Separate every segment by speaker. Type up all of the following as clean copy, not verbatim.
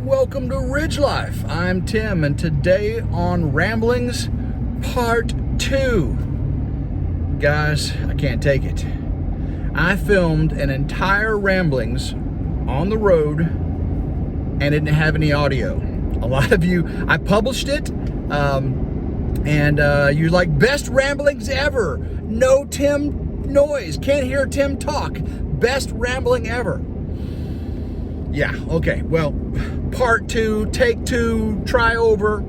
Speaker 1: welcome to Ridge Life. I'm Tim, and today on Ramblings, part 2. Guys, I can't take it. I filmed an entire Ramblings on the road and didn't have any audio. A lot of you, I published it, and you're like, best Ramblings ever. No Tim noise, can't hear Tim talk. Best rambling ever. Yeah, okay, well, part 2, take 2, try over.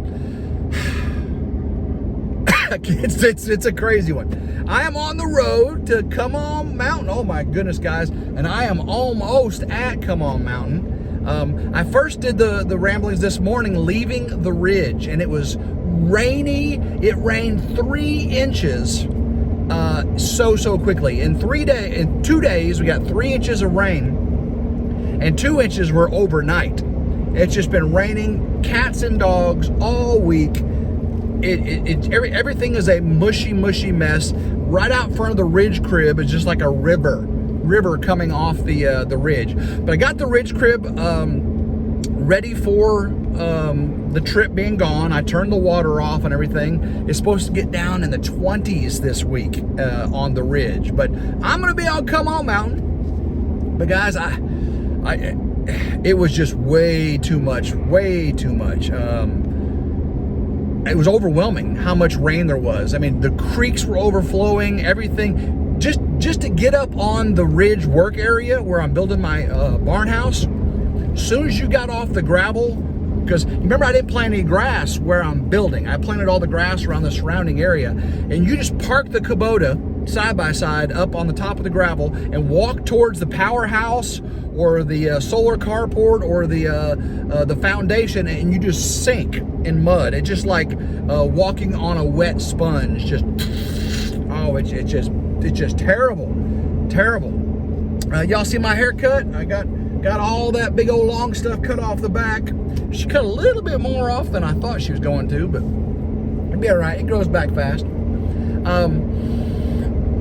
Speaker 1: It's a crazy one. I am on the road to Come On Mountain. Oh my goodness, guys. And I am almost at Come On Mountain. I first did the ramblings this morning leaving the ridge, and it was rainy. It rained 3 inches so quickly. In 2 days, we got 3 inches of rain. And 2 inches were overnight. It's just been raining cats and dogs all week. Everything is a mushy mess. Right out front of the ridge crib is just like a river coming off the ridge. But I got the ridge crib ready for the trip being gone. I turned the water off and everything. It's supposed to get down in the 20s this week on the ridge. But I'm gonna be on Come On Mountain. But guys, it was just way too much. It was overwhelming how much rain there was. I mean, the creeks were overflowing, everything. Just to get up on the ridge work area where I'm building my barn house, as soon as you got off the gravel, because remember I didn't plant any grass where I'm building. I planted all the grass around the surrounding area, and you just park the Kubota side by side up on the top of the gravel and walk towards the powerhouse or the solar carport or the foundation, and you just sink in mud. It's just like walking on a wet sponge. Just it's just terrible. Y'all see my haircut? I got all that big old long stuff cut off the back. She cut a little bit more off than I thought she was going to, but it'll be all right. It grows back fast.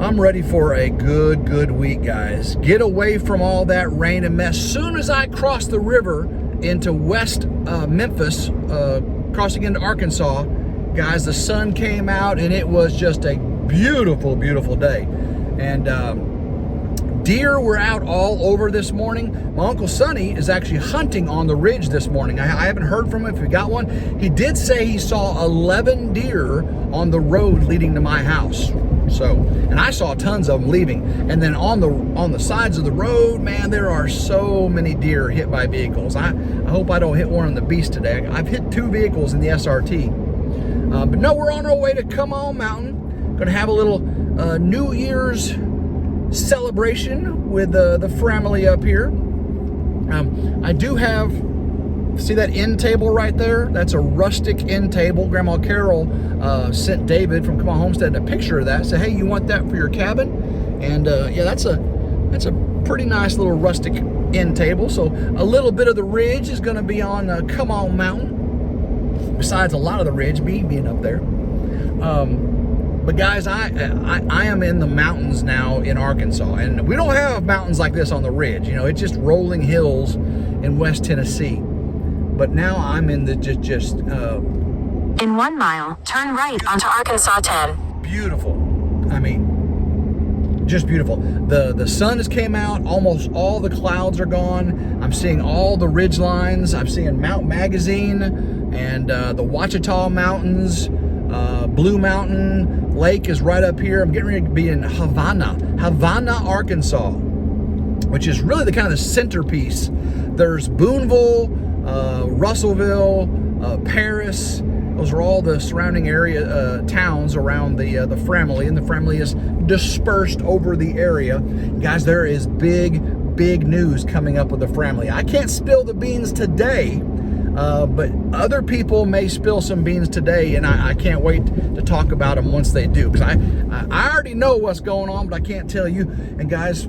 Speaker 1: I'm ready for a good week, guys. Get away from all that rain and mess. Soon as I cross the river into West Memphis, crossing into Arkansas, guys, the sun came out and it was just a beautiful day. And deer were out all over this morning. My Uncle Sonny is actually hunting on the ridge this morning. I haven't heard from him if he got one. He did say he saw 11 deer on the road leading to my house. So, and I saw tons of them leaving. And then on the sides of the road, man, there are so many deer hit by vehicles. I hope I don't hit one on the beast today. I've hit 2 vehicles in the SRT. But no, we're on our way to Come On Mountain. Gonna have a little New Year's celebration with the family up here. I do have, see that end table right there? That's a rustic end table. Grandma Carol sent David from Come On Homestead a picture of that. Said, hey, you want that for your cabin? And yeah, that's a pretty nice little rustic end table. So a little bit of the ridge is going to be on Come On Mountain. Besides a lot of the ridge, me being up there. But guys, I am in the mountains now in Arkansas, and we don't have mountains like this on the ridge. You know, it's just rolling hills in West Tennessee. But now I'm in the
Speaker 2: in 1 mile, turn right onto Arkansas 10.
Speaker 1: Beautiful. I mean, just beautiful. The sun has came out. Almost all the clouds are gone. I'm seeing all the ridge lines. I'm seeing Mount Magazine and the Ouachita Mountains. Blue Mountain Lake is right up here. I'm getting ready to be in Havana, Arkansas, which is really the kind of the centerpiece. There's Boonville, Russellville, Paris. Those are all the surrounding area towns around the family, and the family is dispersed over the area. Guys, there is big news coming up with the family. I can't spill the beans today, but other people may spill some beans today, and I can't wait to talk about them once they do, because I already know what's going on, but I can't tell you. And guys,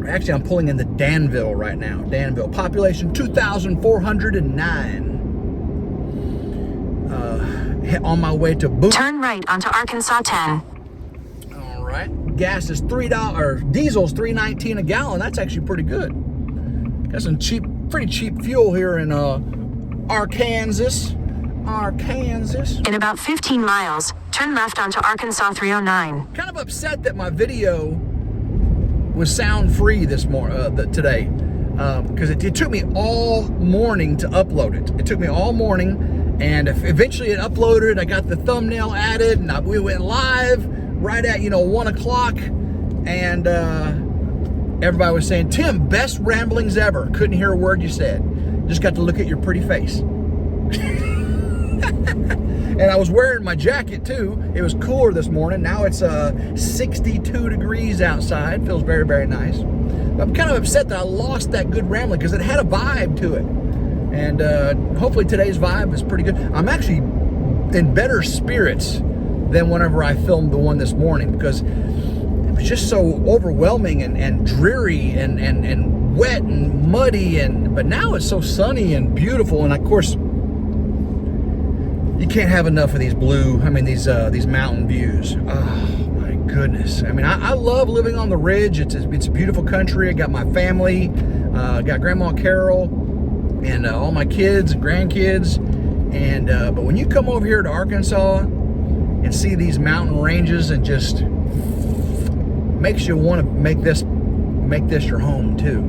Speaker 1: actually I'm pulling into Danville right now. Danville, population 2,409. On my way to Boone.
Speaker 2: Turn right onto Arkansas 10.
Speaker 1: All right, gas is $3, diesel's $3.19 a gallon. That's actually pretty good. Got some cheap pretty cheap fuel here in Arkansas.
Speaker 2: In about 15 miles, turn left onto Arkansas 309.
Speaker 1: Kind of upset that my video was sound free this today, because it took me all morning to upload it. It took me all morning, and eventually it uploaded. I got the thumbnail added, and we went live right at 1 o'clock, and everybody was saying, "Tim, best ramblings ever." Couldn't hear a word you said. Just got to look at your pretty face. And I was wearing my jacket too. It was cooler this morning. Now it's 62 degrees outside. Feels very, very nice. But I'm kind of upset that I lost that good rambling because it had a vibe to it. And hopefully today's vibe is pretty good. I'm actually in better spirits than whenever I filmed the one this morning, because it was just so overwhelming and dreary and wet and muddy. But now it's so sunny and beautiful. And of course, you can't have enough of these these mountain views. Oh my goodness. I mean, I love living on the ridge. It's a beautiful country. I got my family, got Grandma Carol, and all my kids and grandkids. And but when you come over here to Arkansas and see these mountain ranges, and just makes you want to make this your home too.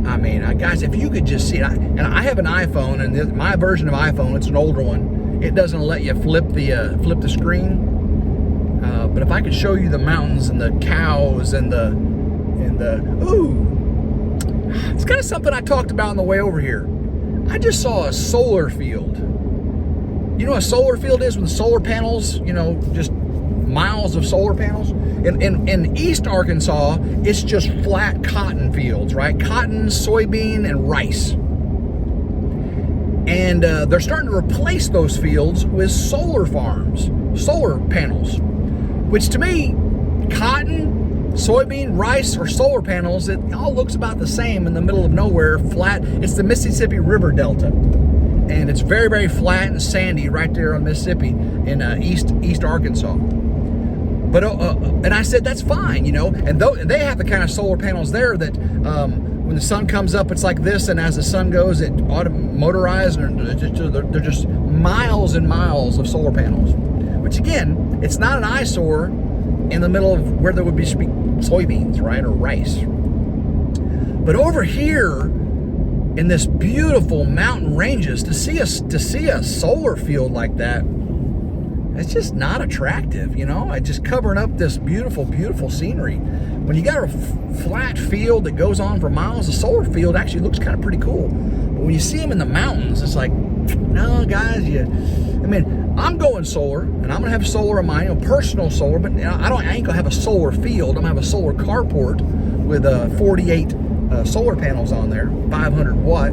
Speaker 1: I mean, guys, if you could just see it, and I have an iPhone, and my version of iPhone, it's an older one. It doesn't let you flip the screen. But if I could show you the mountains and the cows and the ooh, it's kind of something I talked about on the way over here. I just saw a solar field. You know what a solar field is? With solar panels, just miles of solar panels. In East Arkansas, it's just flat cotton fields, right? Cotton, soybean, and rice. And they're starting to replace those fields with solar farms, solar panels, which to me, cotton, soybean, rice, or solar panels, it all looks about the same in the middle of nowhere, flat. It's the Mississippi River Delta. And it's very, very flat and sandy right there on Mississippi in East Arkansas. But and I said that's fine, and they have the kind of solar panels there that when the sun comes up, it's like this, and as the sun goes, it motorized, and they're just miles and miles of solar panels. Which again, it's not an eyesore in the middle of where there would be soybeans, right, or rice. But over here in this beautiful mountain ranges, to see a solar field like that, it's just not attractive, It's just covering up this beautiful, beautiful scenery. When you got a flat field that goes on for miles, a solar field actually looks kind of pretty cool. But when you see them in the mountains, it's like, no, guys, I'm going solar, and I'm gonna have solar on my personal solar, but I ain't gonna have a solar field. I'm gonna have a solar carport with 48 solar panels on there, 500 watt.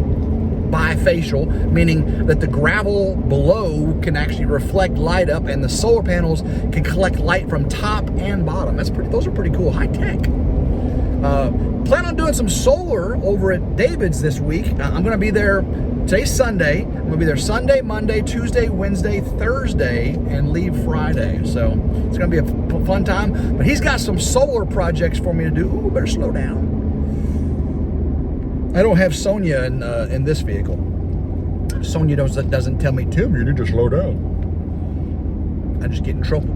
Speaker 1: Bifacial, meaning that the gravel below can actually reflect light up, and the solar panels can collect light from top and bottom. Those are pretty cool, high tech. Plan on doing some solar over at David's this week. I'm going to be there. Today's Sunday. I'm going to be there Sunday, Monday, Tuesday, Wednesday, Thursday, and leave Friday. So it's going to be a fun time. But he's got some solar projects for me to do. Ooh, better slow down. I don't have Sonia in this vehicle. Sonia doesn't tell me, "Tim, you need to slow down." I just get in trouble.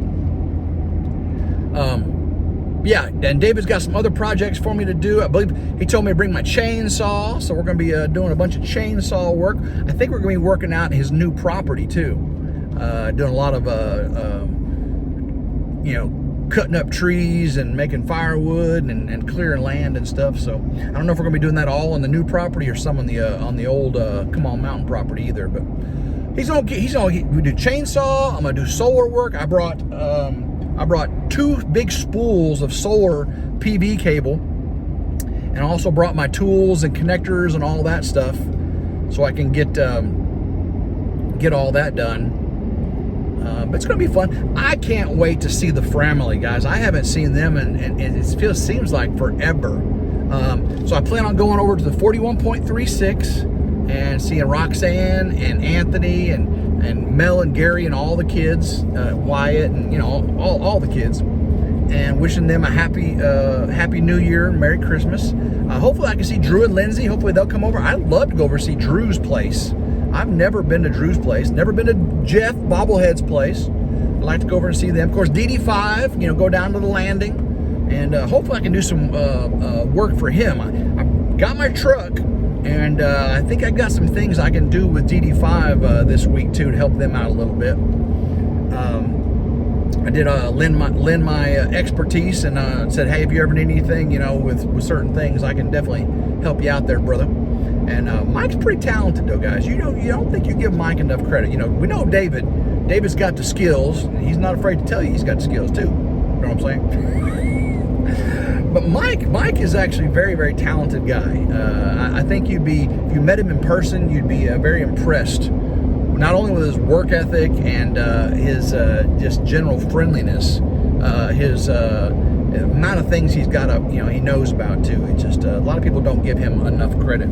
Speaker 1: Yeah, and David's got some other projects for me to do. I believe he told me to bring my chainsaw, so we're going to be doing a bunch of chainsaw work. I think we're going to be working out his new property too. Doing a lot of cutting up trees and making firewood and clearing land and stuff. So I don't know if we're gonna be doing that all on the new property or some on the old Come On Mountain property either. But we do chainsaw. I'm gonna do solar work. I brought 2 big spools of solar PV cable, and I also brought my tools and connectors and all that stuff, so I can get all that done. But it's going to be fun. I can't wait to see the family, guys. I haven't seen them, and it seems like forever. So I plan on going over to the 41.36 and seeing Roxanne and Anthony and Mel and Gary and all the kids, Wyatt and all the kids, and wishing them a happy New Year, Merry Christmas. Hopefully I can see Drew and Lindsay. Hopefully they'll come over. I'd love to go over and see Drew's place. I've never been to Drew's place. Never been to Jeff Bobblehead's place. I'd like to go over and see them. Of course, DD5, go down to the landing. And hopefully I can do some work for him. I got my truck, and I think I got some things I can do with DD5 this week too to help them out a little bit. I did lend my expertise and said, hey, if you ever need anything, with certain things, I can definitely help you out there, brother. And Mike's pretty talented, though, guys. You don't think you give Mike enough credit. We know David. David's got the skills. And he's not afraid to tell you he's got the skills too. You know what I'm saying? But Mike is actually a very, very talented guy. I think if you met him in person, you'd be very impressed. Not only with his work ethic and his just general friendliness, his amount of things he's got he knows about too. It's just a lot of people don't give him enough credit.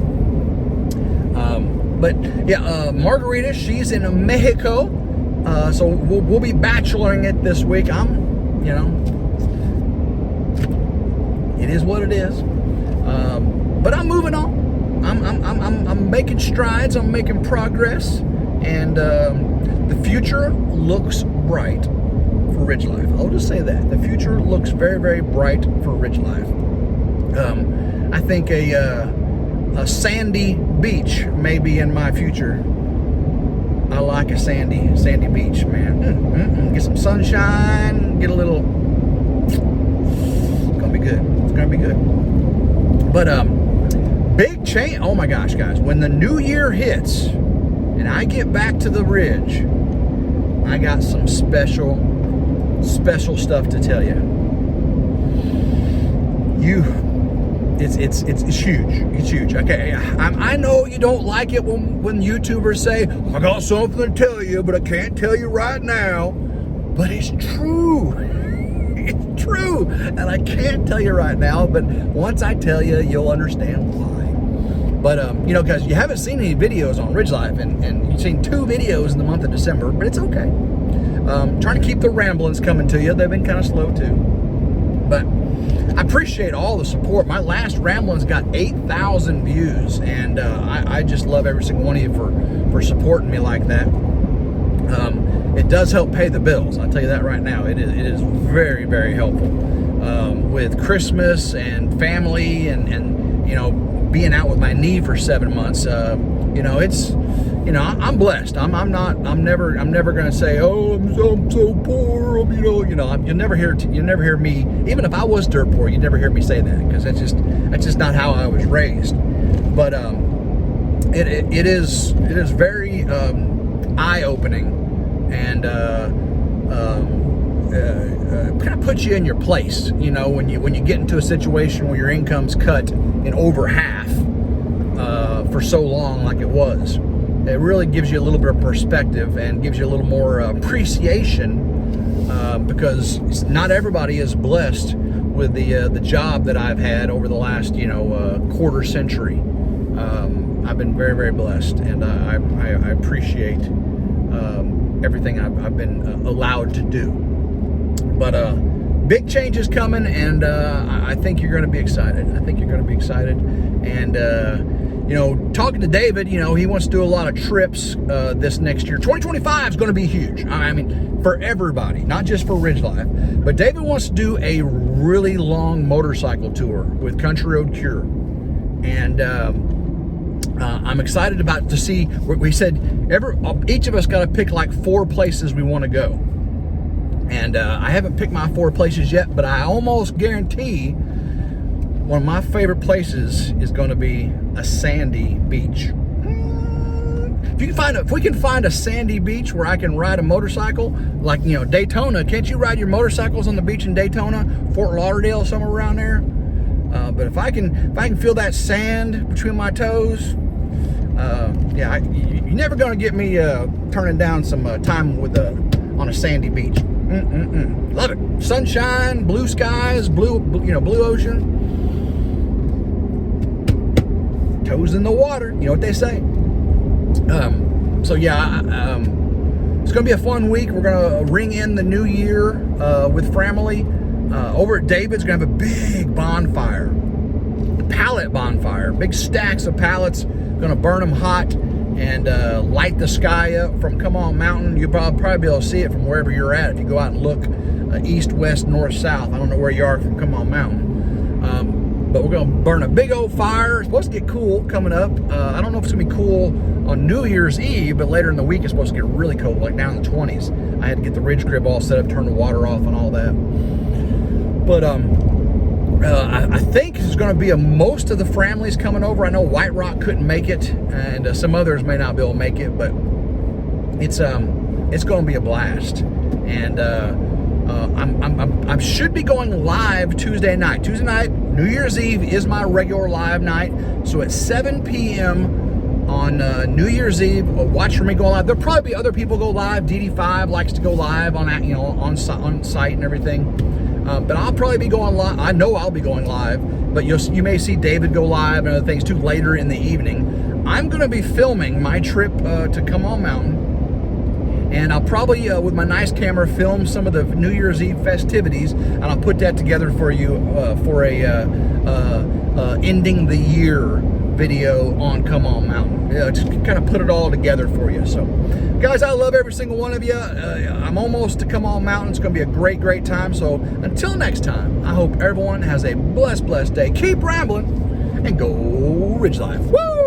Speaker 1: But yeah, Margarita, she's in Mexico, so we'll be bacheloring it this week. It is what it is. But I'm moving on. I'm making strides. I'm making progress. And the future looks bright for RidgeLife. I'll just say that. The future looks very, very bright for RidgeLife. I think a sandy beach may be in my future. I like a sandy beach, man. Get some sunshine, get a little... It's gonna be good. It's gonna be good. But big change. Oh my gosh, guys. When the new year hits, and I get back to the Ridge, I got some special stuff to tell you. It's huge. It's huge. Okay, I know you don't like it when YouTubers say, I got something to tell you, but I can't tell you right now. But it's true. It's true. And I can't tell you right now, but once I tell you, you'll understand why. But, guys, you haven't seen any videos on RidgeLife, and you've seen 2 videos in the month of December, but it's okay. Trying to keep the ramblings coming to you. They've been kind of slow, too. But I appreciate all the support. My last ramblings got 8,000 views, and I just love every single one of you for supporting me like that. It does help pay the bills. I'll tell you that right now. It is very, very helpful. With Christmas and family and being out with my knee for 7 months, it's, I'm blessed. I'm never going to say, oh, I'm so poor. You'll never hear me. Even if I was dirt poor, you'd never hear me say that, because that's just not how I was raised. But it is very eye-opening, and kind of puts you in your place. When you get into a situation where your income's cut in over half for so long, like it was, it really gives you a little bit of perspective and gives you a little more appreciation, because not everybody is blessed with the job that I've had over the last quarter century. I've been very, very blessed, and I appreciate everything I've been allowed to do. But big changes coming, and I think you're going to be excited. And talking to David, he wants to do a lot of trips this next year. 2025 is going to be huge. I mean, for everybody, not just for RidgeLife. But David wants to do a really long motorcycle tour with Country Road Cure, and I'm excited to see. We said each of us got to pick like 4 places we want to go. And I haven't picked my 4 places yet, but I almost guarantee one of my favorite places is going to be a sandy beach. If we can find a sandy beach where I can ride a motorcycle, like Daytona. Can't you ride your motorcycles on the beach in Daytona, Fort Lauderdale, somewhere around there? But if I can feel that sand between my toes, you're never going to get me turning down some time on a sandy beach. Love it. Sunshine, blue skies, blue ocean. Toes in the water. You know what they say. It's going to be a fun week. We're going to ring in the new year with family. Over at David's going to have a big bonfire. pallet bonfire. Big stacks of pallets. Gonna burn them hot and light the sky up from Come On Mountain. You'll probably be able to see it from wherever you're at if you go out and look east, west, north, south. I don't know where you are from Come On Mountain. But we're gonna burn a big old fire. It's supposed to get cool coming up. I don't know if it's gonna be cool on New Year's Eve, but later in the week it's supposed to get really cold, like down in the 20s. I had to get the ridge crib all set up, turn the water off and all that. But I think there's going to be most of the families coming over. I know White Rock couldn't make it, and some others may not be able to make it, but it's going to be a blast. And I should be going live Tuesday night. Tuesday night, New Year's Eve is my regular live night. So at 7 p.m. on New Year's Eve, watch for me go live. There'll probably be other people go live. DD5 likes to go live on site and everything. But I'll probably be going live. I know I'll be going live, but you may see David go live and other things too later in the evening. I'm going to be filming my trip to Come On Mountain, and I'll probably, with my nice camera, film some of the New Year's Eve festivities, and I'll put that together for you for a ending the year video on Come On Mountain. Just kind of put it all together for you. So, guys, I love every single one of you. I'm almost to Come On Mountain. It's going to be a great, great time. So, until next time, I hope everyone has a blessed, blessed day. Keep rambling and go Ridge Life. Woo!